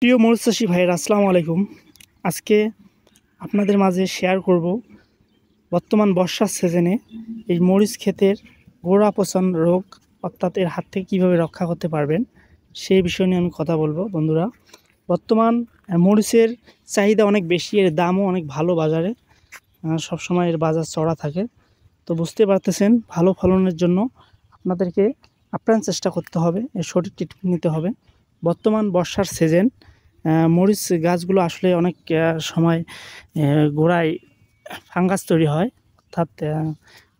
প্রিয় মরিচ চাষী ভাইয়েরা, আসসালামু আলাইকুম। আজকে আপনাদের মাঝে শেয়ার করব বর্তমান বর্ষার সিজনে এই মরিচ ক্ষেতের গোড়া পচন রোগ অর্থাৎ এর হাত থেকে কীভাবে রক্ষা করতে পারবেন সেই বিষয় নিয়ে আমি কথা বলবো। বন্ধুরা, বর্তমান মরিচের চাহিদা অনেক বেশি, এর দামও অনেক ভালো বাজারে, সবসময় এর বাজার চড়া থাকে। তো বুঝতে পারতেছেন, ভালো ফলনের জন্য আপনাদেরকে আপ্রাণ চেষ্টা করতে হবে, এর সঠিক ট্রিটমেন্ট নিতে হবে। বর্তমান বর্ষার সিজন, মরিচ গাছগুলো আসলে অনেক সময় গোড়ায় ফাঙ্গাস তৈরি হয়, অর্থাৎ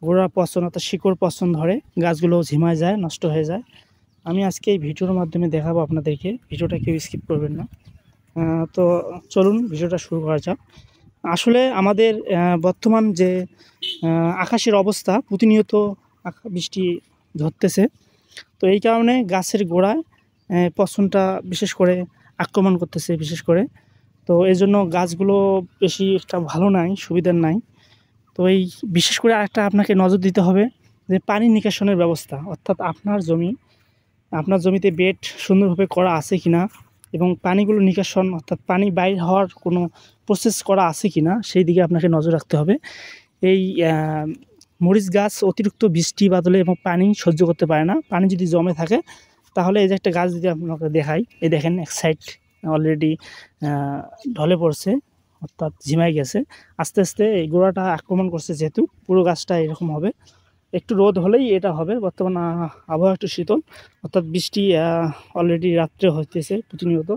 গোড়া পচন অর্থাৎ শিকড় পচন ধরে গাছগুলো ঝিমায় যায়, নষ্ট হয়ে যায়। আমি আজকে এই ভিডিওর মাধ্যমে দেখাবো আপনাদেরকে, ভিডিওটা কেউ স্কিপ করবেন না। তো চলুন ভিডিওটা শুরু করা যাক। আসলে আমাদের বর্তমান যে আকাশের অবস্থা, প্রতিনিয়ত বৃষ্টি ধরতেছে, তো এই কারণে গাছের গোড়ায় পচনটা বিশেষ করে আক্রমণ করতেছে বিশেষ করে। তো এই জন্য গাছগুলো বেশি একটা ভালো নাই, সুবিধার নাই। তো এই বিশেষ করে আরেকটা আপনাকে নজর দিতে হবে যে পানি নিকাশনের ব্যবস্থা, অর্থাৎ আপনার জমিতে বেড সুন্দরভাবে করা আছে কিনা এবং পানিগুলো নিকাশন অর্থাৎ পানি বাইর হওয়ার কোনো প্রসেস করা আছে কিনা সেই দিকে আপনাকে নজর রাখতে হবে। এই মরিচ গাছ অতিরিক্ত বৃষ্টি বাদলে এবং পানি সহ্য করতে পারে না। পানি যদি জমে থাকে তাহলে এই যে একটা গাছ যদি আপনাকে দেখাই, এই দেখেন এক সাইড অলরেডি ঢলে পড়ছে, অর্থাৎ ঝিমাই গেছে। আস্তে আস্তে এই গোড়াটা আক্রমণ করছে, যেহেতু পুরো গাছটা এরকম হবে। একটু রোদ হলেই এটা হবে। বর্তমান আবহাওয়া একটু শীতল, অর্থাৎ বৃষ্টি অলরেডি রাত্রে হইতেছে প্রতিনিয়ত।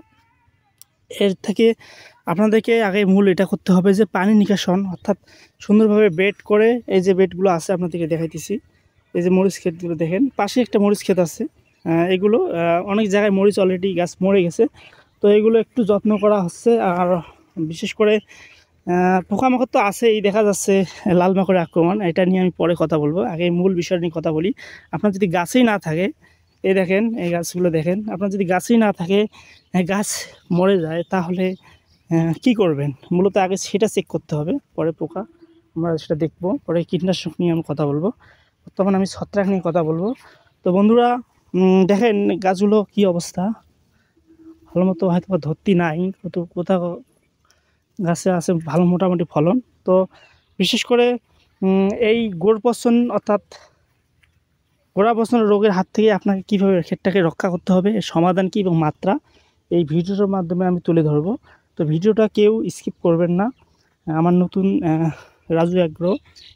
এর থেকে আপনাদেরকে আগে মূল এটা করতে হবে যে পানি নিকাশন, অর্থাৎ সুন্দরভাবে বেড করে, এই যে বেডগুলো আছে আপনাদেরকে দেখাইতেছি, এই যে মরিচ ক্ষেতগুলো দেখেন, পাশে একটা মরিচ ক্ষেত আছে। এগুলো অনেক জায়গায় মরিচ অলরেডি গাছ মরে গেছে, তো এগুলো একটু যত্ন করা হচ্ছে। আর বিশেষ করে পোকামাকড় তো আছেই, দেখা যাচ্ছে লাল মাকড়ের আক্রমণ, এটা নিয়ে আমি পরে কথা বলবো। আগে মূল বিষয় নিয়ে কথা বলি। আপনার যদি গাছেই না থাকে, এই দেখেন এই গাছগুলো দেখেন, আপনার যদি গাছেই না থাকে, গাছ মরে যায়, তাহলে কি করবেন? মূলত আগে সেটা চেক করতে হবে, পরে পোকা আমরা সেটা দেখবো, পরে কীটনাশক নিয়ে আমি কথা বলবো। তখন আমি ছত্রাক নিয়ে কথা বলবো। তো বন্ধুরা, দেখেন গাছগুলো কি অবস্থা, ভালো মতো হয়তো ধরতি নাই, কোথাও গাছে আছে ভালো মোটামুটি ফলন। তো বিশেষ করে এই গোড় পচন অর্থাৎ গোড়া পচন রোগের হাত থেকে আপনাকে কীভাবে ক্ষেতটাকে রক্ষা করতে হবে, এর সমাধান কী এবং মাত্রা, এই ভিডিওটার মাধ্যমে আমি তুলে ধরবো। তো ভিডিওটা কেউ স্কিপ করবেন না। আমার নতুন রাজু অ্যাগ্রো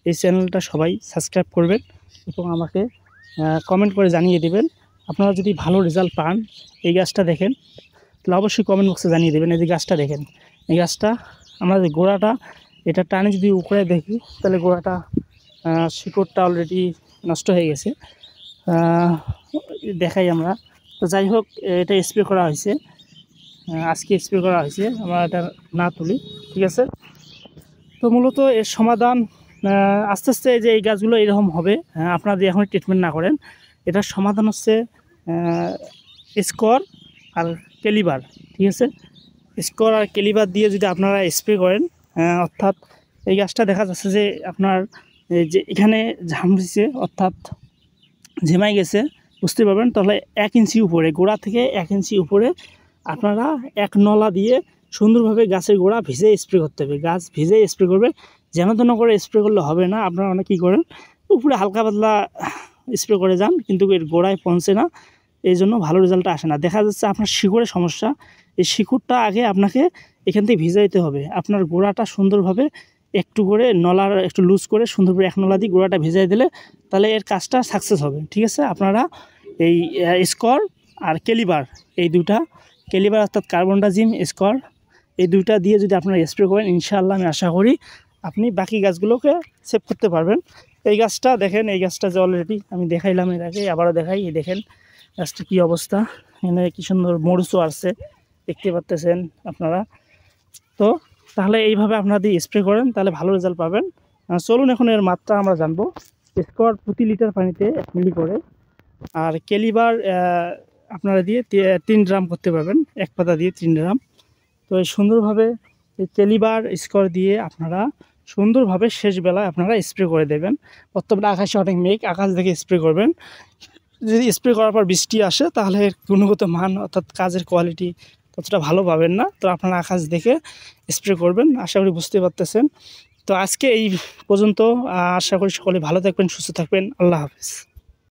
এই চ্যানেলটা সবাই সাবস্ক্রাইব করবেন এবং আমাকে কমেন্ট করে জানিয়ে দেবেন আপনারা যদি ভালো রেজাল্ট পান। এই গাছটা দেখেন, তাহলে অবশ্যই কমেন্ট বক্সে জানিয়ে দেবেন। এই যে গাছটা দেখেন, এই গাছটা আমরা যে গোড়াটা এটা টানে যদি উপরে দেখি, তাহলে গোড়াটা শিকড়টা অলরেডি নষ্ট হয়ে গেছে, দেখাই আমরা। তো যাই হোক, এটা স্প্রে করা হয়েছে, আজকে স্প্রে করা হয়েছে, আমরা এটা না তুলি, ঠিক আছে। তো মূলত এর সমাধান আস্তে আস্তে যে এই গাছগুলো এরকম হবে, আপনারা যদি এখন ট্রিটমেন্ট না করেন, এটার সমাধান হচ্ছে স্কর আর কেলিবার, ঠিক আছে। স্কর আর কেলিবার দিয়ে যদি আপনারা স্প্রে করেন, অর্থাৎ এই গাছটা দেখা যাচ্ছে যে আপনার যে এখানে ঝামড়িছে অর্থাৎ ঝিমাই গেছে, বুঝতে পারবেন। তাহলে 1 ইঞ্চি উপরে, গোড়া থেকে 1 ইঞ্চি উপরে আপনারা এক নলা দিয়ে সুন্দরভাবে গাছের গোড়া ভিজে স্প্রে করতে হবে। গাছ ভিজে স্প্রে করবে, যেন তেন করে স্প্রে করলে হবে না। আপনারা অনেক কী করেন, উপরে হালকা পাতলা স্প্রে করে যান, কিন্তু এর গোড়ায় পৌঁছে না, এই জন্য ভালো রেজাল্ট আসে না। দেখা যাচ্ছে আপনার শিকড়ের সমস্যা, এই শিকড়টা আগে আপনাকে এখান থেকে ভিজাইতে হবে। আপনার গোড়াটা সুন্দরভাবে একটু করে নলার একটু লুজ করে সুন্দরভাবে এক নলা দিয়ে গোড়াটা ভিজাই দিলে তাহলে এর কাজটা সাকসেস হবে, ঠিক আছে। আপনারা এই স্কর আর কেলিবার, এই দুটা, কেলিবার অর্থাৎ কার্বনডাজিম, স্কর, এই দুইটা দিয়ে যদি আপনারা স্প্রে করেন, ইনশাআল্লাহ আমি আশা করি আপনি বাকি গাছগুলোকে সেভ করতে পারবেন। এই গাছটা দেখেন, এই গাছটা যে অলরেডি আমি দেখাইলাম এর আগে, আবারও দেখাই। এই দেখেন গাছটা কী অবস্থা, এখানে কী সুন্দর মরিচও আসছে, দেখতে পাচ্তেছেন আপনারা। তো তাহলে এইভাবে আপনারা দিয়ে স্প্রে করেন, তাহলে ভালো রেজাল্ট পাবেন। চলুন এখন এর মাত্রা আমরা জানবো। স্কর প্রতি লিটার পানিতে 1 মিলি করে, আর কেলিবার আপনারা দিয়ে 3 ড্রাম করতে পারবেন, এক পাতা দিয়ে 3 ড্রাম। তো এই সুন্দরভাবে এই কেলিবার স্কর দিয়ে আপনারা সুন্দরভাবে শেষ বেলায় আপনারা স্প্রে করে দেবেন। বর্তমানে আকাশে অনেক মেঘ, আকাশ দেখে স্প্রে করবেন। যদি স্প্রে করার পর বৃষ্টি আসে, তাহলে এর গুণগত মান অর্থাৎ কাজের কোয়ালিটি ততটা ভালো পাবেন না। তো আপনারা আকাশ দেখে স্প্রে করবেন, আশা করি বুঝতে পারতেছেন। তো আজকে এই পর্যন্ত। আশা করি সকলে ভালো থাকবেন, সুস্থ থাকবেন। আল্লাহ হাফেজ।